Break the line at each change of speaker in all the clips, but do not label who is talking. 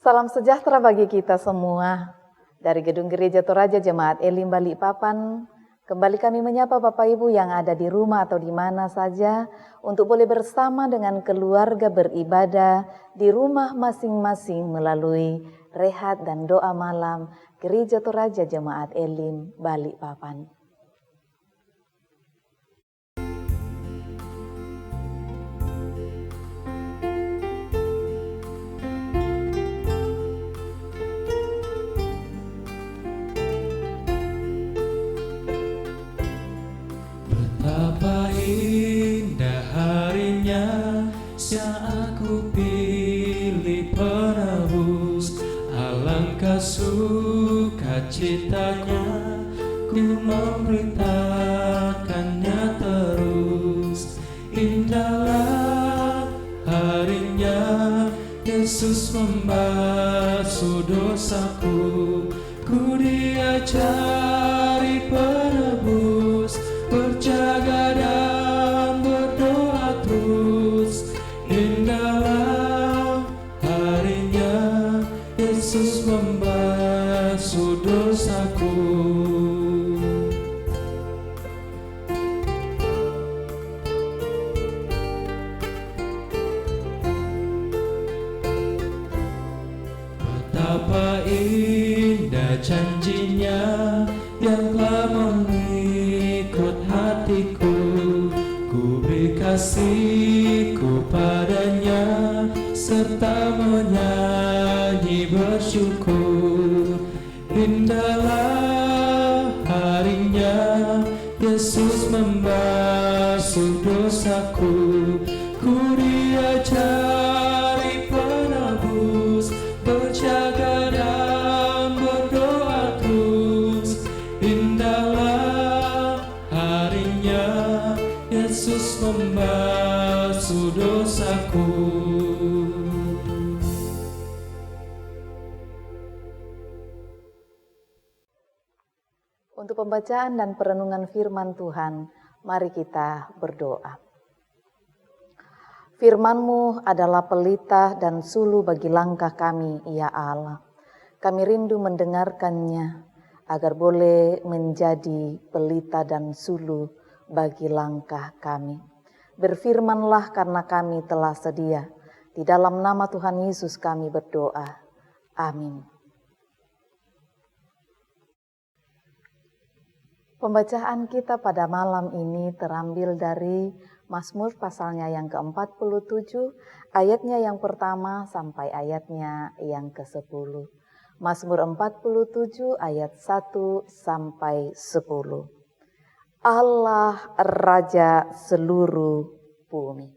Salam sejahtera bagi kita semua. Dari Gedung Gereja Toraja Jemaat Elim Balikpapan, kembali kami menyapa Bapak Ibu yang ada di rumah atau di mana saja untuk boleh bersama dengan keluarga beribadah di rumah masing-masing melalui rehat dan doa malam Gereja Toraja Jemaat Elim Balikpapan.
Betapa indah harinya yang aku pilih penebus, alangkah sukacitanya ku memberitakannya terus. Indahlah harinya Yesus membasuh dosaku, ku diajari penebus, berjaga dan berdoa terus. Indahlah harinya Yesus membasuh dosaku. Betapa indah janjinya yang telah mengikut hatiku, ku beri kasihku padanya serta menyanyi bersyukur. Indahlah harinya Yesus membasuh dosaku, ku diajari penebus, berjaga dan berdoa terus. Indahlah harinya Yesus membasuh dosaku.
Untuk pembacaan dan perenungan firman Tuhan, mari kita berdoa. Firman-Mu adalah pelita dan sulu bagi langkah kami, ya Allah. Kami rindu mendengarkannya, agar boleh menjadi pelita dan sulu bagi langkah kami. Berfirmanlah karena kami telah sedia. Di dalam nama Tuhan Yesus kami berdoa. Amin. Pembacaan kita pada malam ini terambil dari Mazmur pasalnya yang ke-47, ayatnya yang pertama sampai ayatnya yang ke-10. Mazmur 47 ayat 1 sampai 10. Allah Raja seluruh bumi.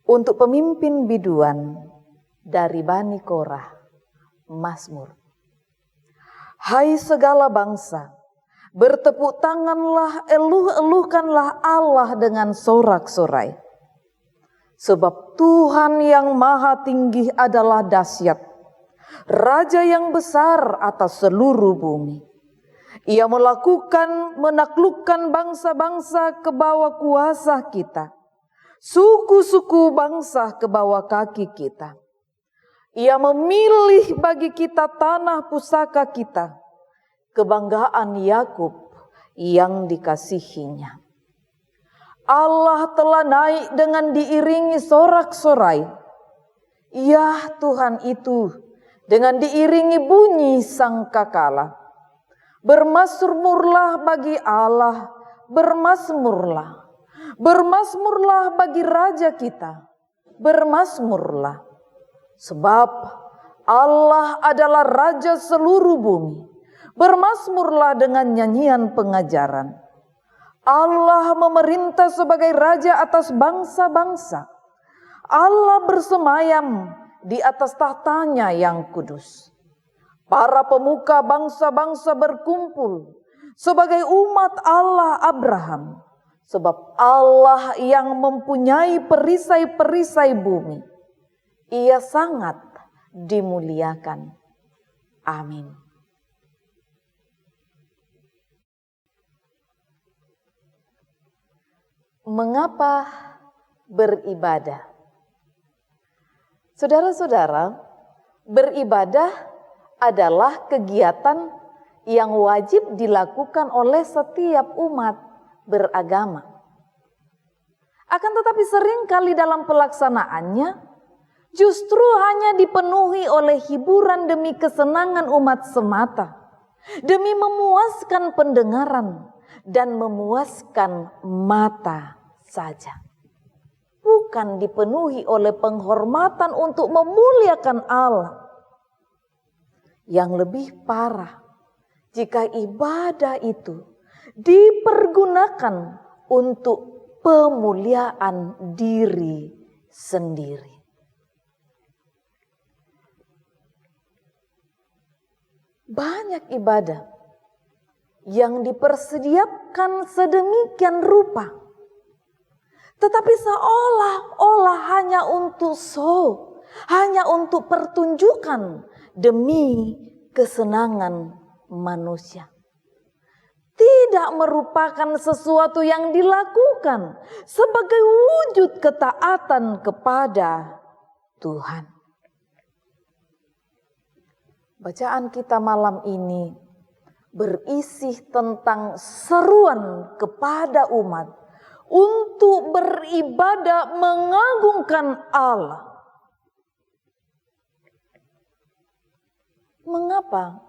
Untuk pemimpin biduan dari Bani Korah, Mazmur. Hai segala bangsa, bertepuk tanganlah, eluh-eluhkanlah Allah dengan sorak-sorai. Sebab Tuhan yang maha tinggi adalah dahsyat, Raja yang besar atas seluruh bumi. Ia menaklukkan bangsa-bangsa ke bawah kuasa kita, suku-suku bangsa ke bawah kaki kita. Ia memilih bagi kita tanah pusaka kita, kebanggaan Yakub yang dikasihinya. Allah telah naik dengan diiringi sorak-sorai. Ya Tuhan itu dengan diiringi bunyi sangkakala. Bermasmurlah bagi Allah, bermasmurlah. Bermasmurlah bagi Raja kita, bermasmurlah. Sebab Allah adalah Raja seluruh bumi. Bermasmurlah dengan nyanyian pengajaran. Allah memerintah sebagai Raja atas bangsa-bangsa. Allah bersemayam di atas tahtanya yang kudus. Para pemuka bangsa-bangsa berkumpul sebagai umat Allah Abraham. Sebab Allah yang mempunyai perisai-perisai bumi, Ia sangat dimuliakan. Amin. Mengapa beribadah? Saudara-saudara, Beribadah adalah kegiatan yang wajib dilakukan oleh setiap umat beragama. Akan tetapi seringkali dalam pelaksanaannya justru hanya dipenuhi oleh hiburan demi kesenangan umat semata, demi memuaskan pendengaran dan memuaskan mata saja. Bukan dipenuhi oleh penghormatan untuk memuliakan Allah. Yang lebih parah, jika ibadah itu dipergunakan untuk pemuliaan diri sendiri. Banyak ibadah yang dipersediakan sedemikian rupa, tetapi seolah-olah hanya untuk show, hanya untuk pertunjukan demi kesenangan manusia. Tidak merupakan sesuatu yang dilakukan sebagai wujud ketaatan kepada Tuhan. Bacaan kita malam ini berisi tentang seruan kepada umat untuk beribadah mengagungkan Allah. Mengapa?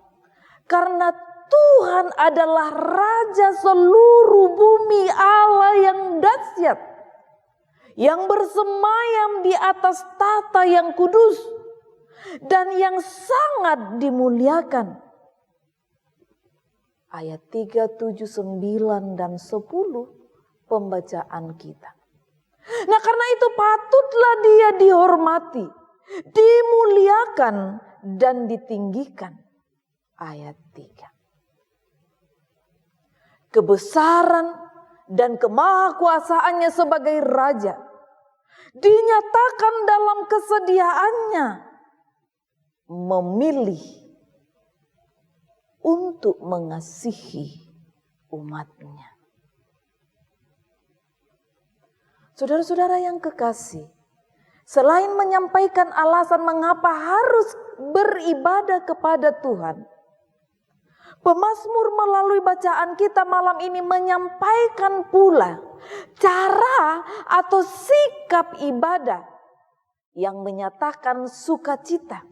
Karena Tuhan adalah Raja seluruh bumi, Allah yang dahsyat, yang bersemayam di atas tahta yang kudus dan yang sangat dimuliakan. Ayat 3, 7, 9, dan 10 pembacaan kita. Nah, karena itu patutlah dia dihormati, dimuliakan, dan ditinggikan. Ayat 3. Kebesaran dan kemahakuasaannya sebagai Raja dinyatakan dalam kesediaannya memilih untuk mengasihi umatnya. Saudara-saudara yang kekasih, selain menyampaikan alasan mengapa harus beribadah kepada Tuhan, pemazmur melalui bacaan kita malam ini menyampaikan pula cara atau sikap ibadah yang menyatakan sukacita.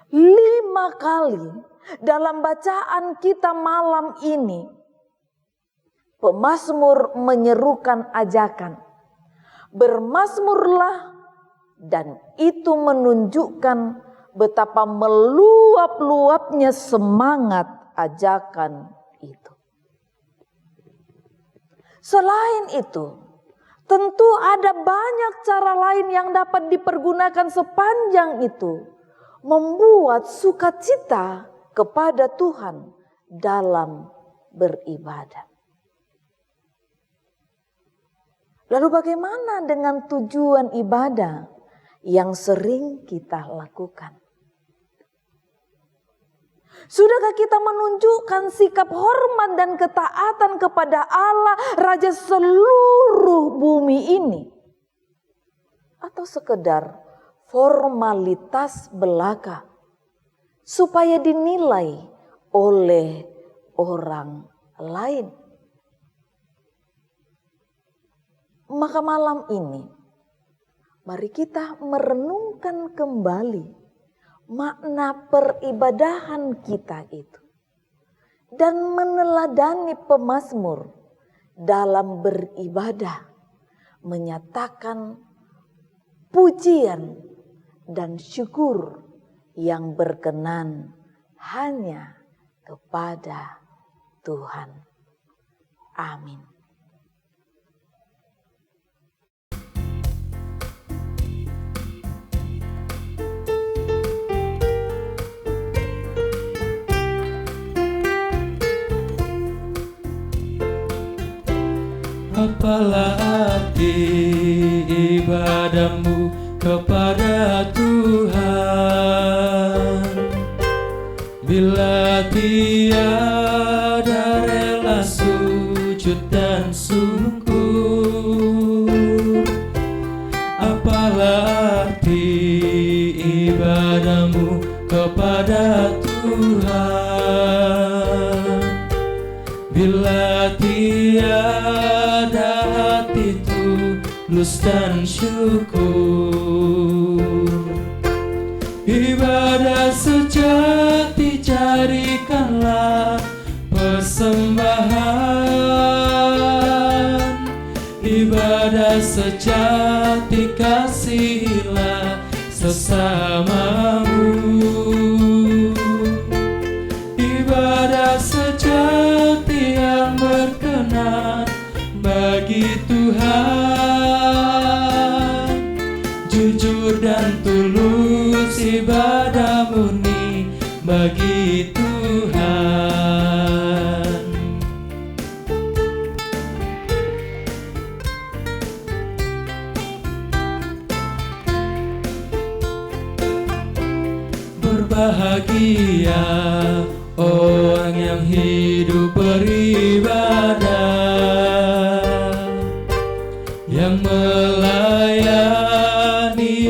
5 kali dalam bacaan kita malam ini, pemazmur menyerukan ajakan, bermazmurlah, dan itu menunjukkan betapa meluap-luapnya semangat ajakan itu. Selain itu, tentu ada banyak cara lain yang dapat dipergunakan sepanjang itu membuat sukacita kepada Tuhan dalam beribadah. Lalu bagaimana dengan tujuan ibadah yang sering kita lakukan? Sudahkah kita menunjukkan sikap hormat dan ketaatan kepada Allah, Raja seluruh bumi ini? Atau sekedar formalitas belaka supaya dinilai oleh orang lain? Maka malam ini mari kita merenungkan kembali makna peribadahan kita itu dan meneladani pemazmur dalam beribadah, menyatakan pujian dan syukur yang berkenan hanya kepada Tuhan. Amin.
Apalah arti ibadahmu kepada Tuhan bila tiada rela sujud dan syukur? Apalah arti ibadah kepada Tuhan. Bila tiada hati tulus dan syukur, ibadah sejati jadikanlah persembahan. Ibadah sejati kasihilah sesamamu. Ibadah sejati yang berkenan bagi Tuhan. Jujur dan tulus ibadah murni bagi Tuhan. Berbahagia orang yang hidup beribadah, yang melayani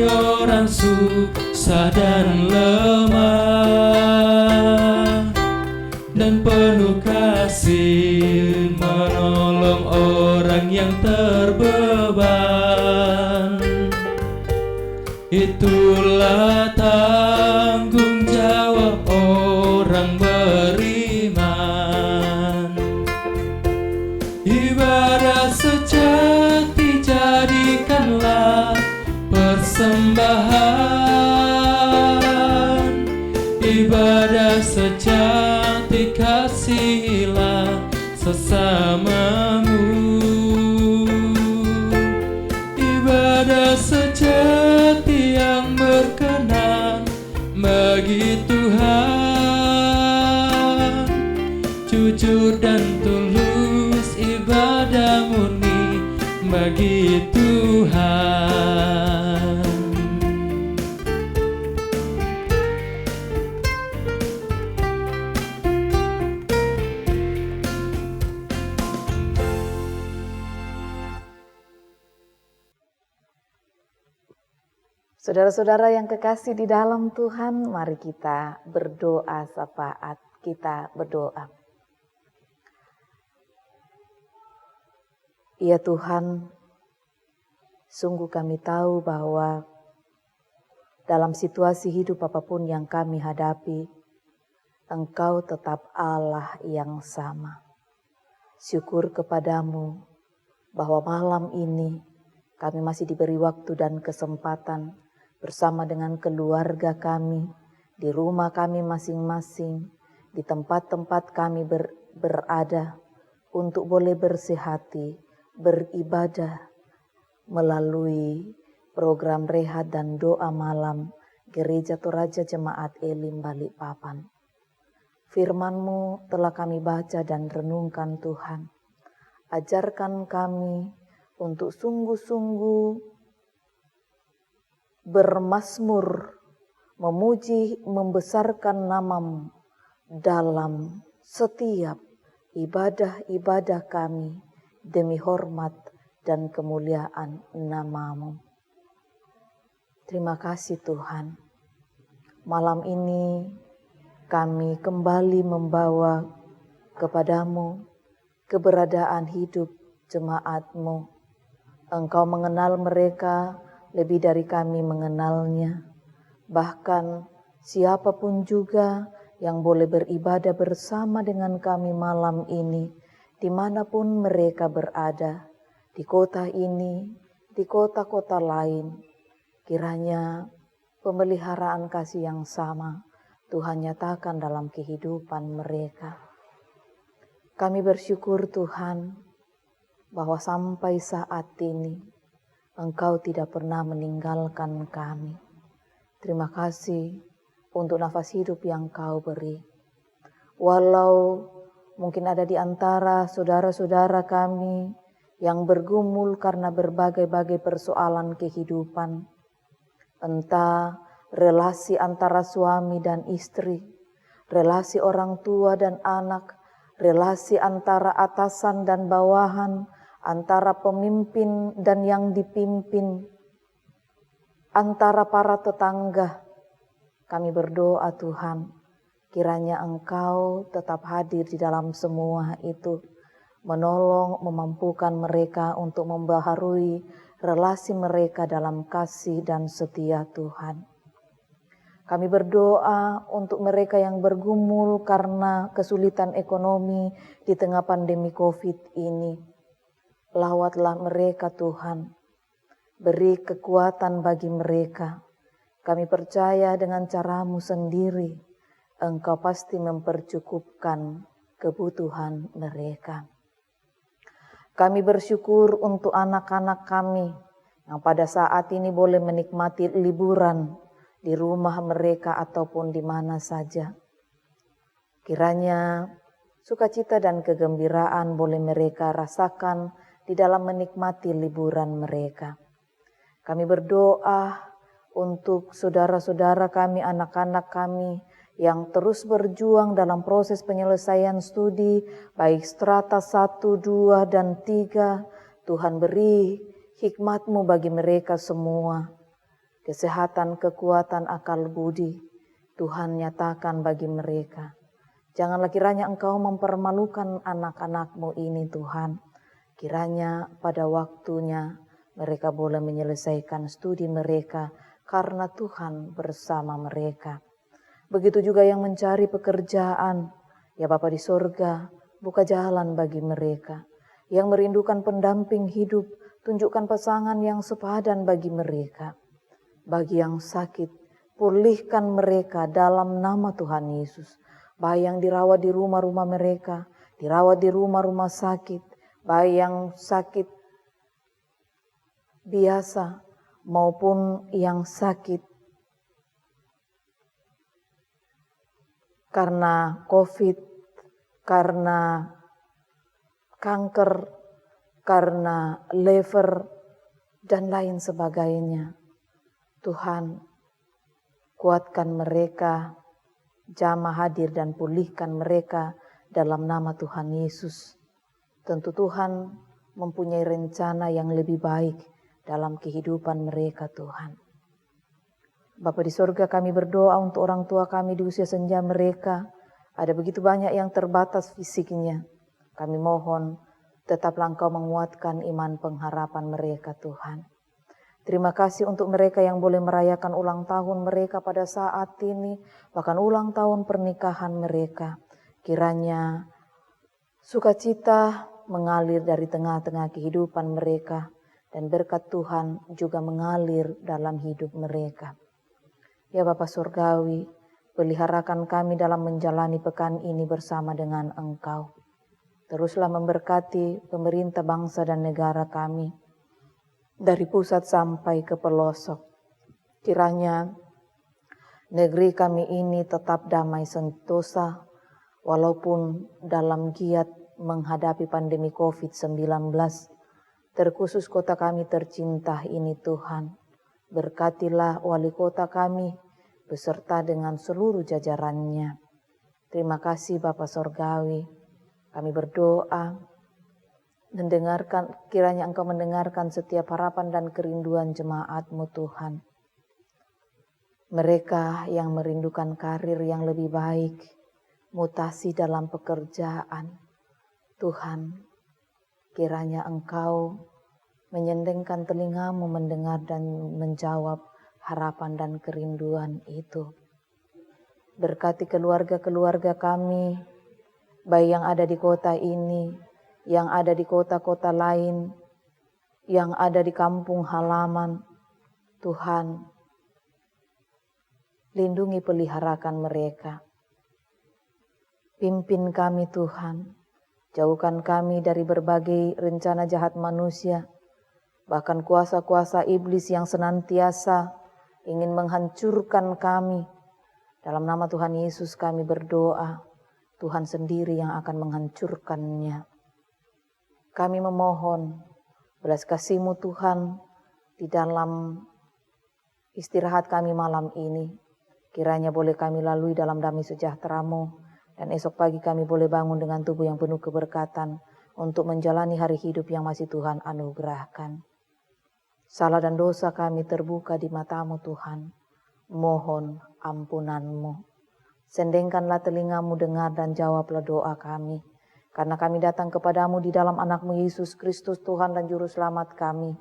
orang susah dan lemah, dan penuh kasih menolong orang yang terbeban. Itulah tanggung jawab orang beriman. Ibadah sejati jadikanlah persembahan. Ibadah sejati kasihilah sesamamu. Ibadah sejati yang berkenan bagi Tuhan. Jujur dan tulus ibadah murni bagi Tuhan.
Saudara-saudara yang kekasih di dalam Tuhan, mari kita berdoa saat kita berdoa. Ya Tuhan, sungguh kami tahu bahwa dalam situasi hidup apapun yang kami hadapi, Engkau tetap Allah yang sama. Syukur kepadamu bahwa malam ini kami masih diberi waktu dan kesempatan bersama dengan keluarga kami, di rumah kami masing-masing, di tempat-tempat kami berada, untuk boleh bersehati, beribadah melalui program rehat dan doa malam Gereja Toraja Jemaat Elim Balikpapan. Firman-Mu telah kami baca dan renungkan Tuhan. Ajarkan kami untuk sungguh-sungguh bermazmur, memuji, membesarkan nama-Mu dalam setiap ibadah-ibadah kami demi hormat dan kemuliaan nama-Mu. Terima kasih Tuhan. Malam ini kami kembali membawa kepada-Mu keberadaan hidup jemaat-Mu. Engkau mengenal mereka lebih dari kami mengenalnya. Bahkan siapapun juga yang boleh beribadah bersama dengan kami malam ini, dimanapun mereka berada, di kota ini, di kota-kota lain, kiranya pemeliharaan kasih yang sama Tuhan nyatakan dalam kehidupan mereka. Kami bersyukur Tuhan, bahwa sampai saat ini Engkau tidak pernah meninggalkan kami. Terima kasih untuk nafas hidup yang Kau beri. Walau mungkin ada di antara saudara-saudara kami yang bergumul karena berbagai-bagai persoalan kehidupan, entah relasi antara suami dan istri, relasi orang tua dan anak, relasi antara atasan dan bawahan, antara pemimpin dan yang dipimpin, antara para tetangga, Kami berdoa Tuhan, kiranya Engkau tetap hadir di dalam semua itu, menolong, memampukan mereka untuk membaharui relasi mereka dalam kasih dan setia Tuhan. Kami berdoa untuk mereka yang bergumul karena kesulitan ekonomi di tengah pandemi COVID ini. Lawatlah mereka Tuhan, beri kekuatan bagi mereka. Kami percaya dengan cara-Mu sendiri, Engkau pasti mempercukupkan kebutuhan mereka. Kami bersyukur untuk anak-anak kami yang pada saat ini boleh menikmati liburan di rumah mereka ataupun di mana saja. Kiranya sukacita dan kegembiraan boleh mereka rasakan di dalam menikmati liburan mereka. Kami berdoa untuk saudara-saudara kami, anak-anak kami yang terus berjuang dalam proses penyelesaian studi, baik strata 1, 2, dan 3. Tuhan beri hikmat-Mu bagi mereka semua. Kesehatan, kekuatan, akal budi, Tuhan nyatakan bagi mereka. Janganlah kiranya Engkau mempermalukan anak-anak-Mu ini Tuhan. Kiranya pada waktunya mereka boleh menyelesaikan studi mereka karena Tuhan bersama mereka. Begitu juga yang mencari pekerjaan, ya Bapa di sorga, buka jalan bagi mereka. Yang merindukan pendamping hidup, tunjukkan pasangan yang sepadan bagi mereka. Bagi yang sakit, pulihkan mereka dalam nama Tuhan Yesus. Baik yang dirawat di rumah-rumah mereka, dirawat di rumah-rumah sakit, baik yang sakit biasa maupun yang sakit karena COVID, karena kanker, karena liver, dan lain sebagainya. Tuhan, kuatkan mereka, jamah hadir dan pulihkan mereka dalam nama Tuhan Yesus. Tentu Tuhan mempunyai rencana yang lebih baik dalam kehidupan mereka Tuhan. Bapa di sorga, kami berdoa untuk orang tua kami di usia senja mereka. Ada begitu banyak yang terbatas fisiknya. Kami mohon tetaplah Engkau menguatkan iman pengharapan mereka Tuhan. Terima kasih untuk mereka yang boleh merayakan ulang tahun mereka pada saat ini, bahkan ulang tahun pernikahan mereka. Kiranya sukacita mengalir dari tengah-tengah kehidupan mereka, dan berkat Tuhan juga mengalir dalam hidup mereka. Ya Bapa Surgawi, peliharakan kami dalam menjalani pekan ini bersama dengan Engkau. Teruslah memberkati pemerintah bangsa dan negara kami, dari pusat sampai ke pelosok. Kiranya negeri kami ini tetap damai sentosa, walaupun dalam giat menghadapi pandemi COVID-19. Terkhusus kota kami tercinta ini Tuhan. Berkatilah wali kota kami beserta dengan seluruh jajarannya. Terima kasih Bapa Sorgawi. Kami berdoa, kiranya Engkau mendengarkan setiap harapan dan kerinduan jemaat-Mu Tuhan. Mereka yang merindukan karir yang lebih baik, mutasi dalam pekerjaan, Tuhan, kiranya Engkau menyendengkan telinga-Mu mendengar dan menjawab harapan dan kerinduan itu. Berkati keluarga-keluarga kami, baik yang ada di kota ini, yang ada di kota-kota lain, yang ada di kampung halaman. Tuhan, lindungi peliharakan mereka. Pimpin kami Tuhan, jauhkan kami dari berbagai rencana jahat manusia, bahkan kuasa-kuasa iblis yang senantiasa ingin menghancurkan kami. Dalam nama Tuhan Yesus kami berdoa, Tuhan sendiri yang akan menghancurkannya. Kami memohon belas kasih-Mu Tuhan di dalam istirahat kami malam ini. Kiranya boleh kami lalui dalam damai sejahtera-Mu, dan esok pagi kami boleh bangun dengan tubuh yang penuh keberkatan untuk menjalani hari hidup yang masih Tuhan anugerahkan. Salah dan dosa kami terbuka di mata-Mu Tuhan. mohon ampunan-Mu. Sendengkanlah telinga-Mu dengar dan jawablah doa kami. Karena kami datang kepadamu di dalam anak-Mu Yesus Kristus Tuhan dan Juru Selamat kami,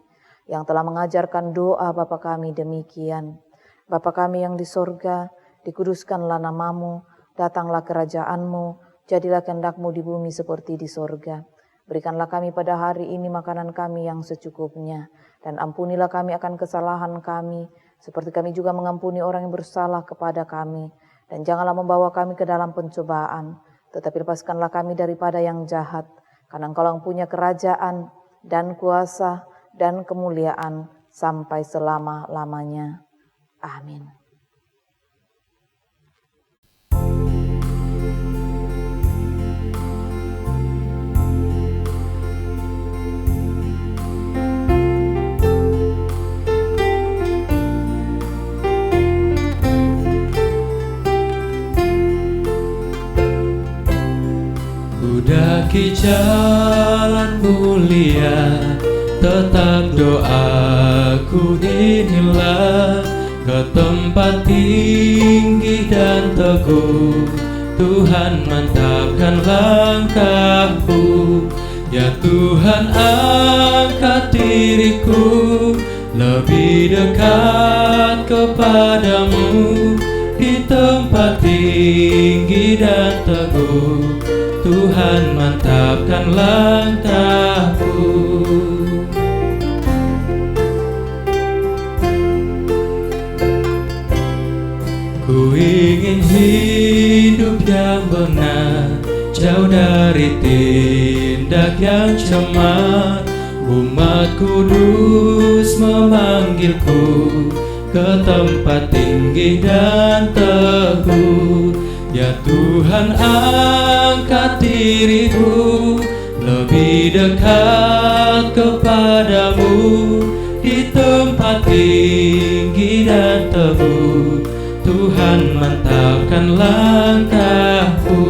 yang telah mengajarkan doa Bapa kami demikian. Bapa kami yang di sorga, dikuduskanlah nama-Mu, datanglah kerajaan-Mu, jadilah kehendak-Mu di bumi seperti di sorga. Berikanlah kami pada hari ini makanan kami yang secukupnya, dan ampunilah kami akan kesalahan kami, seperti kami juga mengampuni orang yang bersalah kepada kami. Dan janganlah membawa kami ke dalam pencobaan, tetapi lepaskanlah kami daripada yang jahat, karena Engkau yang punya kerajaan dan kuasa dan kemuliaan sampai selama-lamanya. Amin.
Daki jalan mulia, tetap doaku inilah, ke tempat tinggi dan teguh, Tuhan mantapkan langkahku. Ya Tuhan, angkat diriku lebih dekat kepadamu, di tempat tinggi dan teguh, Tuhan mantapkan langkahku. Ku ingin hidup yang benar, jauh dari tindak yang cemar. Umat kudus memanggilku ke tempat tinggi dan teguh. Ya Tuhan, angkat diriku lebih dekat kepadamu, di tempat tinggi dan teguh, Tuhan mantapkan langkahku.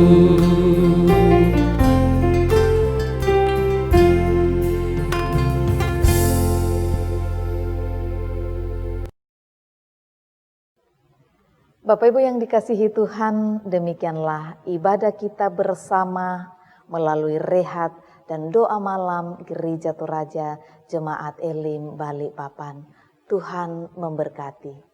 Bapak Ibu yang dikasihi Tuhan, demikianlah ibadah kita bersama melalui rehat dan doa malam Gereja Toraja Jemaat Elim Balikpapan. Tuhan memberkati.